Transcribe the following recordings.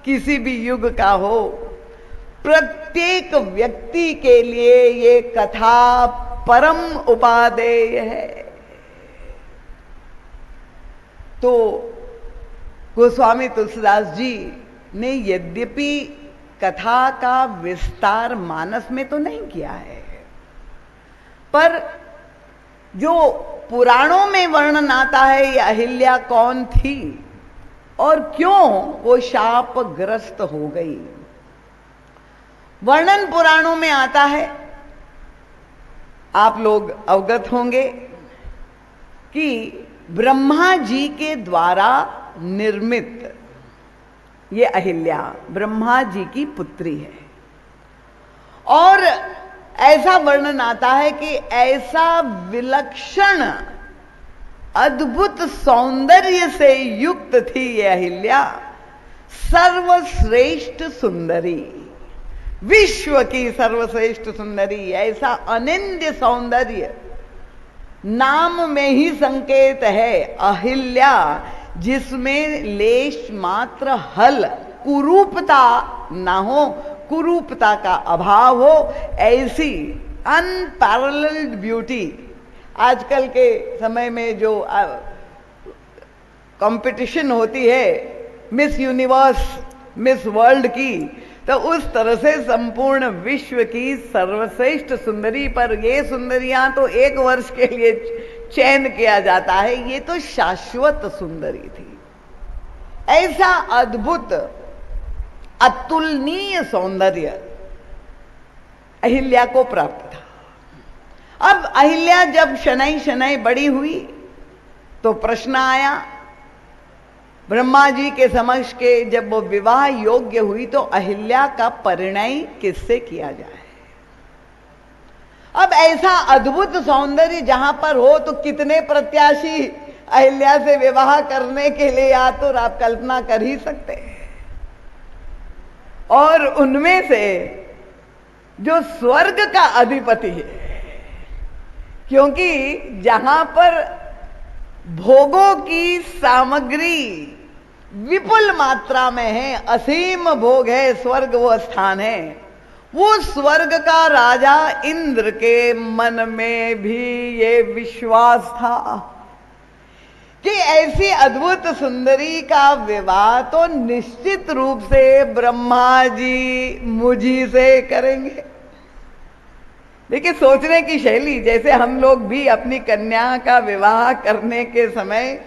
किसी भी युग का हो, प्रत्येक व्यक्ति के लिए ये कथा परम उपादेय है। तो गोस्वामी तुलसीदास जी ने यद्यपि कथा का विस्तार मानस में तो नहीं किया है, पर जो पुराणों में वर्णन आता है ये अहिल्या कौन थी और क्यों वो शापग्रस्त हो गई, वर्णन पुराणों में आता है। आप लोग अवगत होंगे कि ब्रह्मा जी के द्वारा निर्मित ये अहिल्या ब्रह्मा जी की पुत्री है, और ऐसा वर्णन आता है कि ऐसा विलक्षण अद्भुत सौंदर्य से युक्त थी ये अहिल्या, सर्वश्रेष्ठ सुंदरी, विश्व की सर्वश्रेष्ठ सुंदरी। ऐसा अनिंद्य सौंदर्य, नाम में ही संकेत है अहिल्या, जिसमें लेश मात्र हल कुरूपता ना हो, कुरूपता का अभाव हो, ऐसी अनपैरेलल्ड ब्यूटी। आजकल के समय में जो कंपटीशन होती है मिस यूनिवर्स, मिस वर्ल्ड की, तो उस तरह से संपूर्ण विश्व की सर्वश्रेष्ठ सुंदरी पर ये सुंदरियां तो एक वर्ष के लिए चयन किया जाता है, ये तो शाश्वत सुंदरी थी। ऐसा अद्भुत अतुलनीय सौंदर्य अहिल्या को प्राप्त था। अब अहिल्या जब शनै शनै बड़ी हुई तो प्रश्न आया ब्रह्मा जी के समक्ष के, जब वो विवाह योग्य हुई तो अहिल्या का परिणय किससे किया जाए। अब ऐसा अद्भुत सौंदर्य जहां पर हो तो कितने प्रत्याशी अहिल्या से विवाह करने के लिए आतुर, आप कल्पना कर ही सकते हैं। और उनमें से जो स्वर्ग का अधिपति है, क्योंकि जहां पर भोगों की सामग्री विपुल मात्रा में है, असीम भोग है, स्वर्ग वो स्थान है, वो स्वर्ग का राजा इंद्र के मन में भी ये विश्वास था कि ऐसी अद्भुत सुंदरी का विवाह तो निश्चित रूप से ब्रह्मा जी मुझी से करेंगे। देखिए सोचने की शैली, जैसे हम लोग भी अपनी कन्या का विवाह करने के समय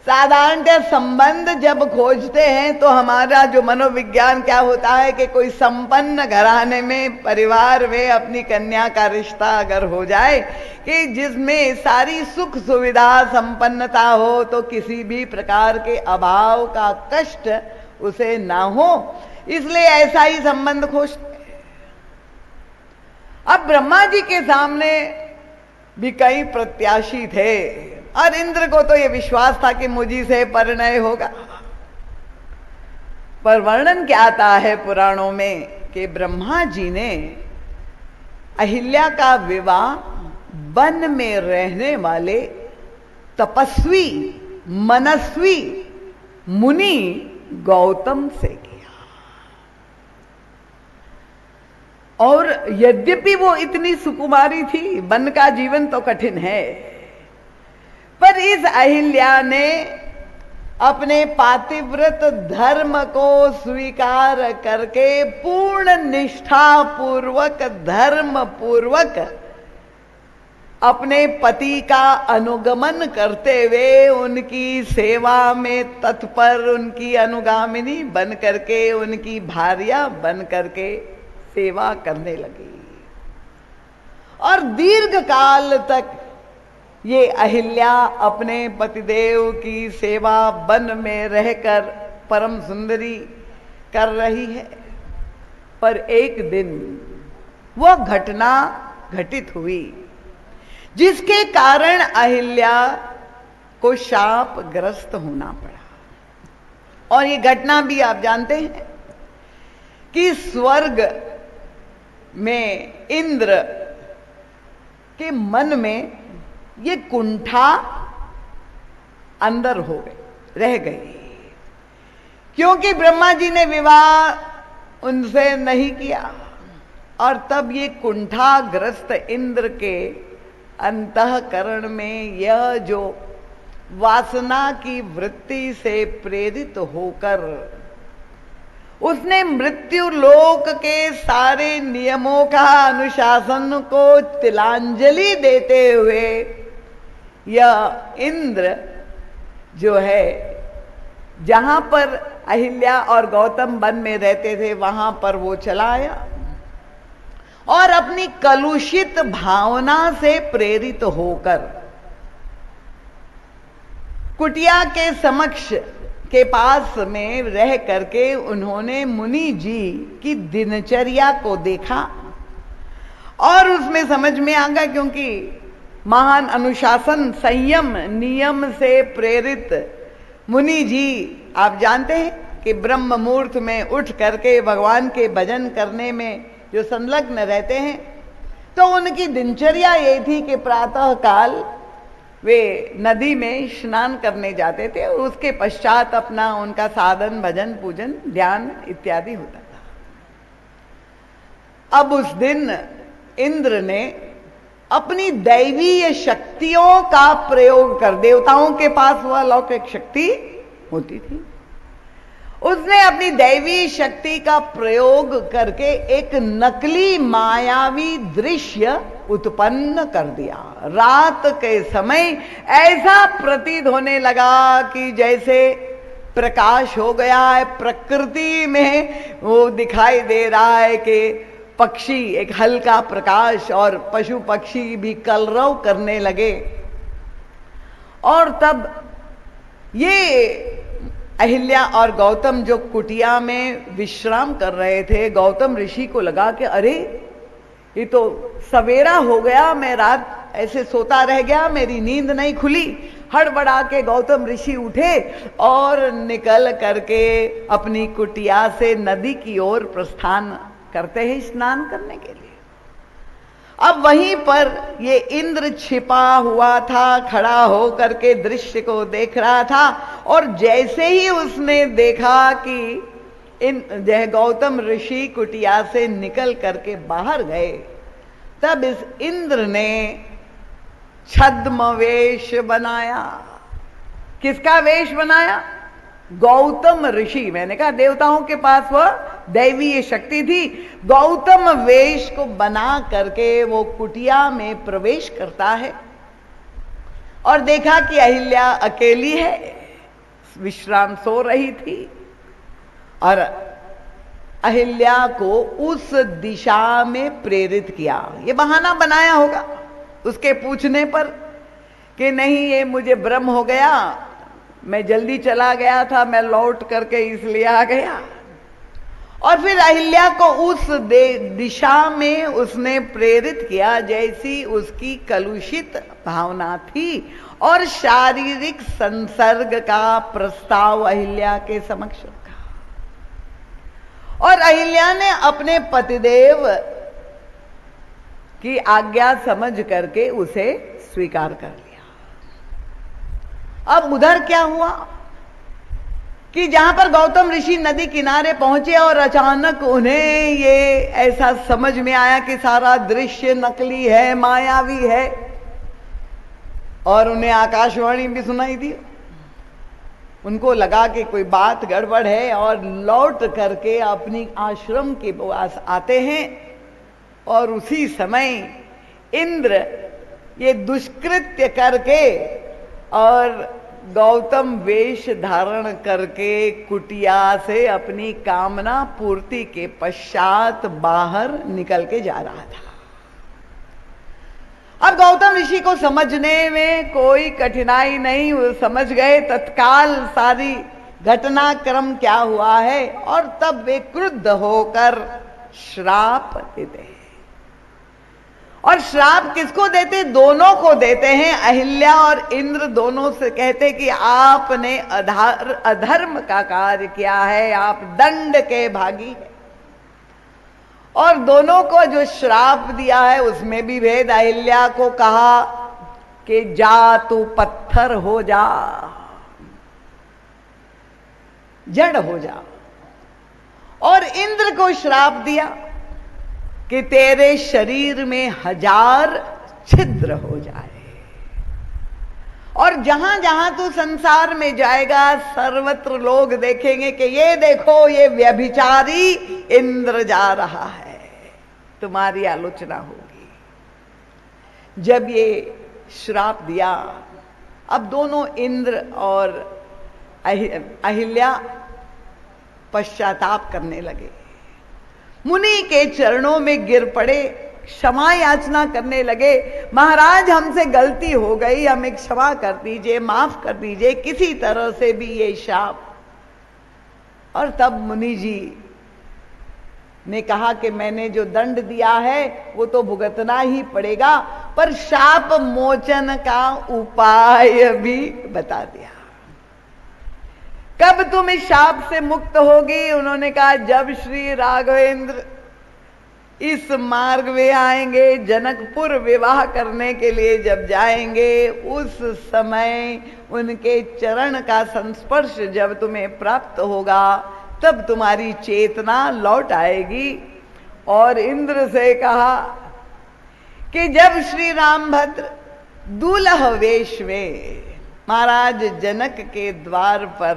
साधारणतः संबंध जब खोजते हैं तो हमारा जो मनोविज्ञान क्या होता है कि कोई संपन्न घराने में, परिवार में अपनी कन्या का रिश्ता अगर हो जाए कि जिसमें सारी सुख सुविधा संपन्नता हो, तो किसी भी प्रकार के अभाव का कष्ट उसे ना हो, इसलिए ऐसा ही संबंध खोजते। अब ब्रह्मा जी के सामने भी कई प्रत्याशी थे और इंद्र को तो यह विश्वास था कि मुझी से परिणय होगा। पर वर्णन क्या आता है पुराणों में कि ब्रह्मा जी ने अहिल्या का विवाह वन में रहने वाले तपस्वी मनस्वी मुनि गौतम से किया। और यद्यपि वो इतनी सुकुमारी थी, वन का जीवन तो कठिन है, पर इस अहिल्या ने अपने पातिव्रत धर्म को स्वीकार करके पूर्ण निष्ठा पूर्वक, धर्म पूर्वक अपने पति का अनुगमन करते हुए उनकी सेवा में तत्पर, उनकी अनुगामिनी बन करके, उनकी भार्या बन करके सेवा करने लगी। और दीर्घ काल तक ये अहिल्या अपने पतिदेव की सेवा वन में रहकर परम सुंदरी कर रही है। पर एक दिन वह घटना घटित हुई जिसके कारण अहिल्या को शापग्रस्त होना पड़ा। और ये घटना भी आप जानते हैं कि स्वर्ग में इंद्र के मन में ये कुंठा अंदर हो गई, रह गई क्योंकि ब्रह्मा जी ने विवाह उनसे नहीं किया। और तब ये कुंठाग्रस्त इंद्र के अंतःकरण में यह जो वासना की वृत्ति से प्रेरित होकर उसने मृत्यु लोक के सारे नियमों का अनुशासन को तिलांजलि देते हुए यह इंद्र जो है, जहां पर अहिल्या और गौतम वन में रहते थे वहां पर वो चला आया और अपनी कलुषित भावना से प्रेरित होकर कुटिया के समक्ष के पास में रह करके उन्होंने मुनि जी की दिनचर्या को देखा और उसमें समझ में आ गया, क्योंकि महान अनुशासन संयम नियम से प्रेरित मुनि जी, आप जानते हैं कि ब्रह्म मुहूर्त में उठ करके भगवान के भजन करने में जो संलग्न रहते हैं, तो उनकी दिनचर्या ये थी कि प्रातः काल वे नदी में स्नान करने जाते थे और उसके पश्चात अपना उनका साधन भजन पूजन ध्यान इत्यादि होता था। अब उस दिन इंद्र ने अपनी दैवीय शक्तियों का प्रयोग कर, देवताओं के पास वह अलौकिक शक्ति होती थी, उसने अपनी दैवी शक्ति का प्रयोग करके एक नकली मायावी दृश्य उत्पन्न कर दिया। रात के समय ऐसा प्रतीत होने लगा कि जैसे प्रकाश हो गया है, प्रकृति में वो दिखाई दे रहा है कि पक्षी एक हल्का प्रकाश और पशु पक्षी भी कलरव करने लगे। और तब ये अहिल्या और गौतम जो कुटिया में विश्राम कर रहे थे, गौतम ऋषि को लगा कि अरे ये तो सवेरा हो गया, मैं रात ऐसे सोता रह गया, मेरी नींद नहीं खुली। हड़बड़ा के गौतम ऋषि उठे और निकल करके अपनी कुटिया से नदी की ओर प्रस्थान करते हैं स्नान करने के लिए। अब वहीं पर ये इंद्र छिपा हुआ था, खड़ा हो करके दृश्य को देख रहा था। और जैसे ही उसने देखा कि गौतम ऋषि कुटिया से निकल करके बाहर गए, तब इस इंद्र ने छद्म वेश बनाया। किसका वेश बनाया? गौतम ऋषि। मैंने कहा देवताओं के पास वह दैवीय शक्ति थी। गौतम वेश को बना करके वो कुटिया में प्रवेश करता है और देखा कि अहिल्या अकेली है, विश्राम सो रही थी। और अहिल्या को उस दिशा में प्रेरित किया। ये बहाना बनाया होगा उसके पूछने पर कि नहीं, ये मुझे भ्रम हो गया, मैं जल्दी चला गया था, मैं लौट करके इसलिए आ गया। और फिर अहिल्या को उस दिशा में उसने प्रेरित किया जैसी उसकी कलुषित भावना थी और शारीरिक संसर्ग का प्रस्ताव अहिल्या के समक्ष रखा। और अहिल्या ने अपने पतिदेव की आज्ञा समझ करके उसे स्वीकार कर लिया। अब उधर क्या हुआ कि जहां पर गौतम ऋषि नदी किनारे पहुंचे और अचानक उन्हें ये ऐसा समझ में आया कि सारा दृश्य नकली है, मायावी है, और उन्हें आकाशवाणी भी सुनाई दी। उनको लगा कि कोई बात गड़बड़ है और लौट करके अपनी आश्रम के पास आते हैं। और उसी समय इंद्र ये दुष्कृत्य करके और गौतम वेश धारण करके कुटिया से अपनी कामना पूर्ति के पश्चात बाहर निकल के जा रहा था। अब गौतम ऋषि को समझने में कोई कठिनाई नहीं, वो समझ गए तत्काल सारी घटनाक्रम क्या हुआ है। और तब वे क्रुद्ध होकर श्राप देते हैं। और श्राप किसको देते? दोनों को देते हैं। अहिल्या और इंद्र दोनों से कहते कि आपने अधर्म का कार्य किया है, आप दंड के भागी हैं। और दोनों को जो श्राप दिया है उसमें भी भेद। अहिल्या को कहा कि जा तू पत्थर हो जा, जड़ हो जाओ। और इंद्र को श्राप दिया कि तेरे शरीर में 1000 छिद्र हो जाए, और जहां जहां तू संसार में जाएगा सर्वत्र लोग देखेंगे कि ये देखो ये व्यभिचारी इंद्र जा रहा है, तुम्हारी आलोचना होगी। जब ये श्राप दिया, अब दोनों इंद्र और अहिल्या पश्चाताप करने लगे, मुनि के चरणों में गिर पड़े, क्षमा याचना करने लगे। महाराज हमसे गलती हो गई, हमें क्षमा कर दीजिए, माफ कर दीजिए, किसी तरह से भी ये शाप। और तब मुनि जी ने कहा कि मैंने जो दंड दिया है वो तो भुगतना ही पड़ेगा, पर शाप मोचन का उपाय भी बता दिया। कब तुम इस शाप से मुक्त होगी? उन्होंने कहा जब श्री राघवेंद्र इस मार्ग में आएंगे, जनकपुर विवाह करने के लिए जब जाएंगे, उस समय उनके चरण का संस्पर्श जब तुम्हें प्राप्त होगा तब तुम्हारी चेतना लौट आएगी। और इंद्र से कहा कि जब श्री रामभद्र दूल्हा वेश में महाराज जनक के द्वार पर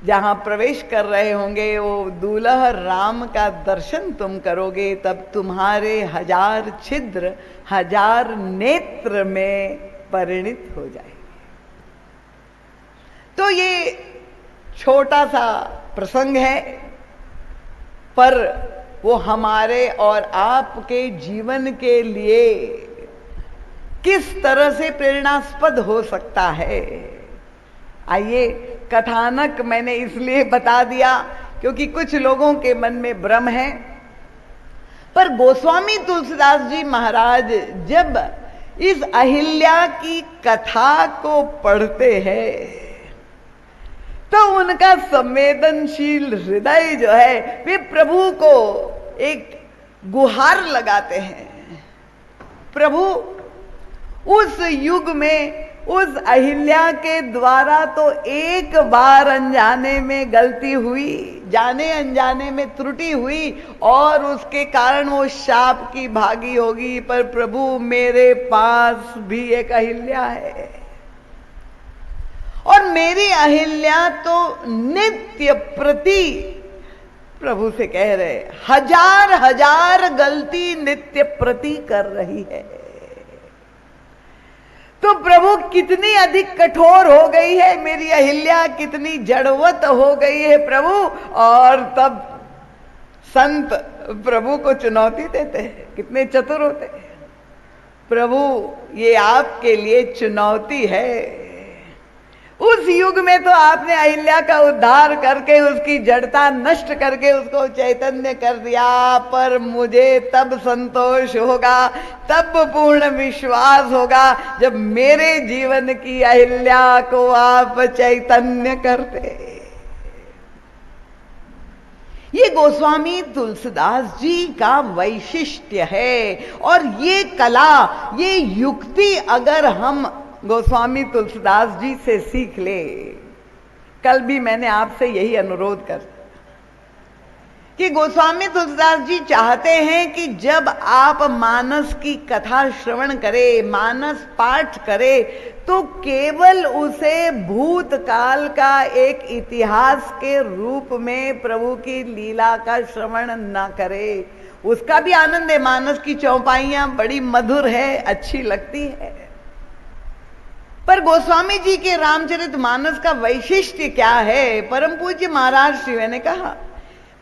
जहां प्रवेश कर रहे होंगे, वो दूल्हा राम का दर्शन तुम करोगे, तब तुम्हारे 1000 छिद्र 1000 नेत्र में परिणित हो जाएंगे। तो ये छोटा सा प्रसंग है, पर वो हमारे और आपके जीवन के लिए किस तरह से प्रेरणास्पद हो सकता है। आइए, कथानक मैंने इसलिए बता दिया क्योंकि कुछ लोगों के मन में भ्रम है, पर गोस्वामी तुलसीदास जी महाराज जब इस अहिल्या की कथा को पढ़ते हैं तो उनका संवेदनशील हृदय जो है वे प्रभु को एक गुहार लगाते हैं। प्रभु, उस युग में उस अहिल्या के द्वारा तो एक बार अनजाने में गलती हुई, जाने अनजाने में त्रुटि हुई और उसके कारण वो शाप की भागी होगी, पर प्रभु मेरे पास भी एक अहिल्या है और मेरी अहिल्या तो नित्य प्रति, प्रभु से कह रहे, 1000 गलती नित्य प्रति कर रही है। तो प्रभु कितनी अधिक कठोर हो गई है मेरी अहिल्या, कितनी जड़वत हो गई है प्रभु। और तब संत प्रभु को चुनौती देते हैं, कितने चतुर होते हैं। प्रभु, ये आपके लिए चुनौती है। उस युग में तो आपने अहिल्या का उद्धार करके उसकी जड़ता नष्ट करके उसको चैतन्य कर दिया, पर मुझे तब संतोष होगा, तब पूर्ण विश्वास होगा जब मेरे जीवन की अहिल्या को आप चैतन्य करते। ये गोस्वामी तुलसीदास जी का वैशिष्ट्य है। और ये कला, ये युक्ति अगर हम गोस्वामी तुलसीदास जी से सीख ले, कल भी मैंने आपसे यही अनुरोध कर कि गोस्वामी तुलसीदास जी चाहते हैं कि जब आप मानस की कथा श्रवण करें, मानस पाठ करें, तो केवल उसे भूतकाल का एक इतिहास के रूप में प्रभु की लीला का श्रवण न करें। उसका भी आनंद है, मानस की चौपाइयां बड़ी मधुर है, अच्छी लगती है, पर गोस्वामी जी के रामचरितमानस का वैशिष्ट्य क्या है? परम पूज्य महाराज श्री ने कहा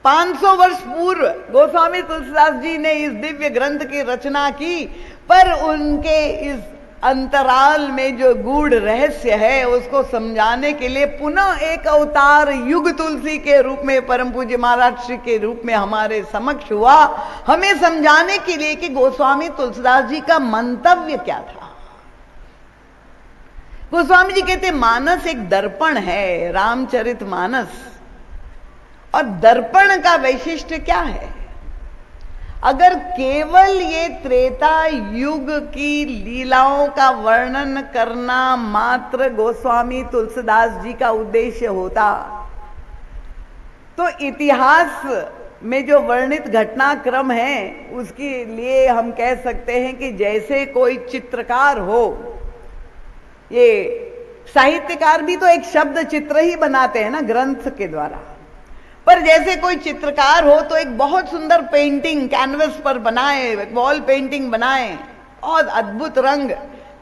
500 वर्ष पूर्व गोस्वामी तुलसीदास जी ने इस दिव्य ग्रंथ की रचना की, पर उनके इस अंतराल में जो गूढ़ रहस्य है उसको समझाने के लिए पुनः एक अवतार युग तुलसी के रूप में परम पूज्य महाराज श्री के रूप में हमारे समक्ष हुआ, हमें समझाने के लिए कि गोस्वामी तुलसीदास जी का मंतव्य क्या था। गोस्वामी जी कहते मानस एक दर्पण है, रामचरितमानस, और दर्पण का वैशिष्ट्य क्या है? अगर केवल ये त्रेता युग की लीलाओं का वर्णन करना मात्र गोस्वामी तुलसीदास जी का उद्देश्य होता, तो इतिहास में जो वर्णित घटनाक्रम है उसके लिए हम कह सकते हैं कि जैसे कोई चित्रकार हो, ये साहित्यकार भी तो एक शब्द चित्र ही बनाते हैं ना ग्रंथ के द्वारा, पर जैसे कोई चित्रकार हो तो एक बहुत सुंदर पेंटिंग कैनवस पर बनाए, वॉल पेंटिंग बनाए और अद्भुत रंग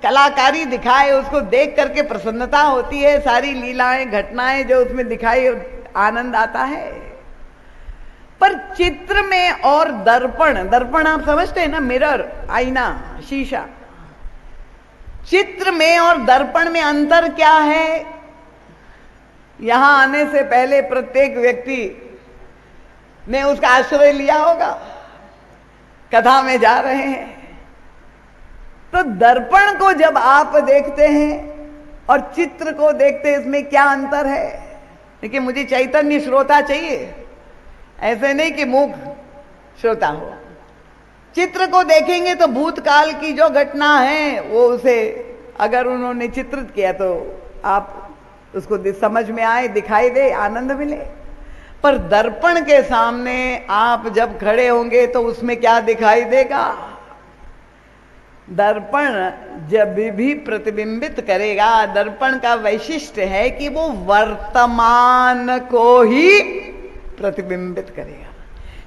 कलाकारी दिखाए, उसको देख करके प्रसन्नता होती है, सारी लीलाएं घटनाएं जो उसमें दिखाई आनंद आता है। पर चित्र में और दर्पण, दर्पण आप समझते हैं ना, मिरर, आईना, शीशा, चित्र में और दर्पण में अंतर क्या है? यहां आने से पहले प्रत्येक व्यक्ति ने उसका आश्रय लिया होगा, कथा में जा रहे हैं तो दर्पण को जब आप देखते हैं और चित्र को देखते हैं, इसमें क्या अंतर है? देखिए, मुझे चैतन्य श्रोता चाहिए, ऐसे नहीं कि मूक श्रोता हो। चित्र को देखेंगे तो भूतकाल की जो घटना है वो उसे अगर उन्होंने चित्रित किया तो आप उसको समझ में आए, दिखाई दे, आनंद मिले। पर दर्पण के सामने आप जब खड़े होंगे तो उसमें क्या दिखाई देगा? दर्पण जब भी प्रतिबिंबित करेगा, दर्पण का वैशिष्ट्य है कि वो वर्तमान को ही प्रतिबिंबित करेगा।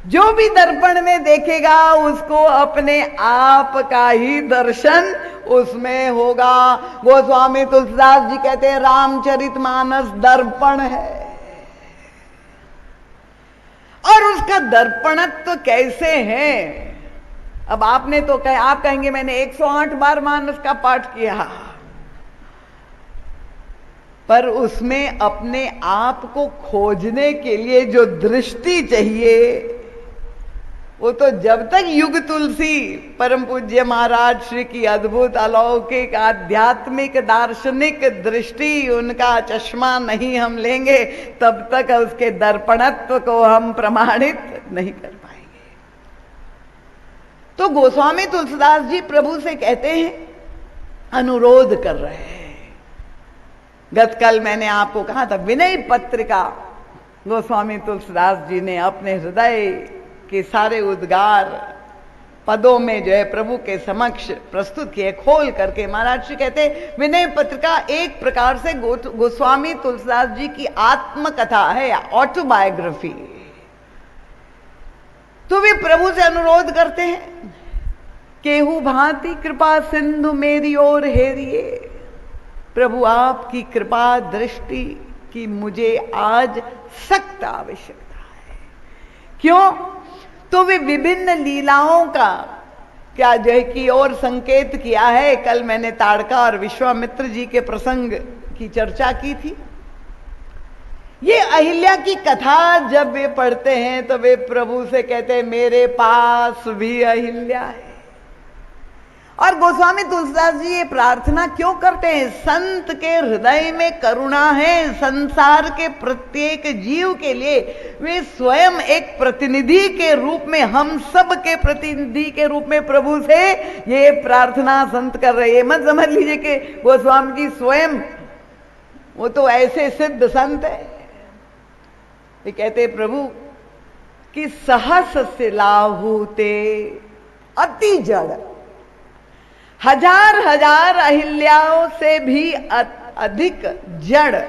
जो भी दर्पण में देखेगा उसको अपने आप का ही दर्शन उसमें होगा। गोस्वामी तुलसीदास जी कहते हैं रामचरितमानस दर्पण है, और उसका दर्पणत्व कैसे है? अब आपने तो कहे, आप कहेंगे मैंने 108 बार मानस का पाठ किया, पर उसमें अपने आप को खोजने के लिए जो दृष्टि चाहिए वो तो जब तक युग तुलसी परम पूज्य महाराज श्री की अद्भुत अलौकिक आध्यात्मिक दार्शनिक दृष्टि, उनका चश्मा नहीं हम लेंगे, तब तक उसके दर्पणत्व को हम प्रमाणित नहीं कर पाएंगे। तो गोस्वामी तुलसीदास जी प्रभु से कहते हैं, अनुरोध कर रहे हैं। गतकल मैंने आपको कहा था, विनय पत्रिका गोस्वामी तुलसीदास जी ने अपने हृदय के सारे उद्गार पदों में जो है प्रभु के समक्ष प्रस्तुत किए, खोल करके। महाराज जी कहते हैं विनय पत्रिका एक प्रकार से गोस्वामी तुलसीदास जी की आत्मकथा है, ऑटोबायोग्राफी। तो वे प्रभु से अनुरोध करते हैं, केहू भांति कृपा सिंधु मेरी ओर हेरिए। प्रभु आपकी कृपा दृष्टि की मुझे आज सख्त आवश्यकता है। क्यों? तो वे विभिन्न लीलाओं का क्या जो है की ओर संकेत किया है। कल मैंने ताड़का और विश्वामित्र जी के प्रसंग की चर्चा की थी। ये अहिल्या की कथा जब वे पढ़ते हैं तो वे प्रभु से कहते हैं मेरे पास भी अहिल्या है। और गोस्वामी तुलसीदास जी ये प्रार्थना क्यों करते हैं? संत के हृदय में करुणा है संसार के प्रत्येक जीव के लिए। वे स्वयं एक प्रतिनिधि के रूप में, हम सब के प्रतिनिधि के रूप में प्रभु से ये प्रार्थना संत कर रहे हैं। मत समझ लीजिए कि गोस्वामी जी स्वयं वो तो ऐसे सिद्ध संत है। ये कहते प्रभु कि सहस से लाहूते अति जड़, हजार हजार अहिल्याओं से भी अधिक जड़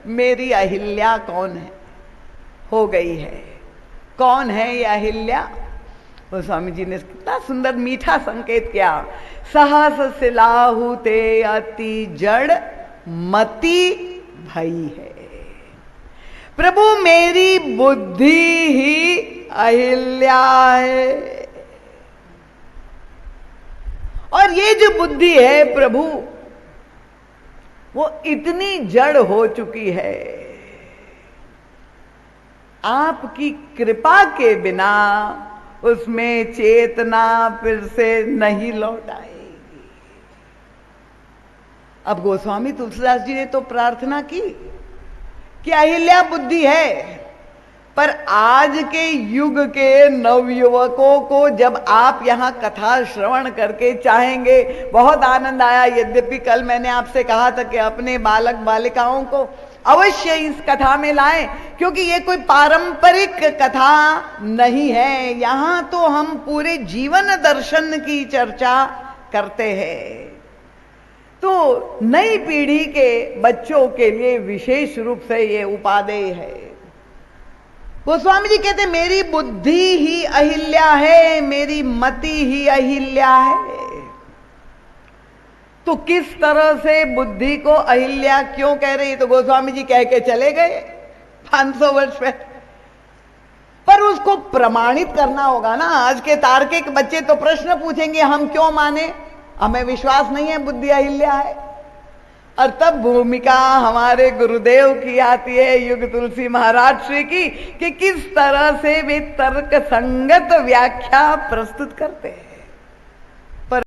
मेरी अहिल्या कौन है, हो गई है। कौन है ये अहिल्या? वो स्वामी जी ने कितना सुंदर मीठा संकेत किया। सहस सिलाहुते अति जड़ मति भई है। प्रभु मेरी बुद्धि ही अहिल्या है। और ये जो बुद्धि है प्रभु, वो इतनी जड़ हो चुकी है, आपकी कृपा के बिना उसमें चेतना फिर से नहीं लौट आएगी। अब गोस्वामी तुलसीदास जी ने तो प्रार्थना की कि अहिल्या बुद्धि है, पर आज के युग के नवयुवकों को जब आप यहाँ कथा श्रवण करके चाहेंगे, बहुत आनंद आया। यद्यपि कल मैंने आपसे कहा था कि अपने बालक बालिकाओं को अवश्य इस कथा में लाएं, क्योंकि ये कोई पारंपरिक कथा नहीं है। यहाँ तो हम पूरे जीवन दर्शन की चर्चा करते हैं। तो नई पीढ़ी के बच्चों के लिए विशेष रूप से ये उपादेय है। गोस्वामी जी कहते मेरी बुद्धि ही अहिल्या है, मेरी मति ही अहिल्या है। तो किस तरह से बुद्धि को अहिल्या क्यों कह रही? तो गोस्वामी जी कह के चले गए 500 वर्ष पहले, पर उसको प्रमाणित करना होगा ना। आज के तार्किक बच्चे तो प्रश्न पूछेंगे, हम क्यों माने, हमें विश्वास नहीं है बुद्धि अहिल्या है। और तब भूमिका हमारे गुरुदेव की आती है, युग तुलसी महाराज श्री की, कि किस तरह से वे तर्क संगत व्याख्या प्रस्तुत करते हैं।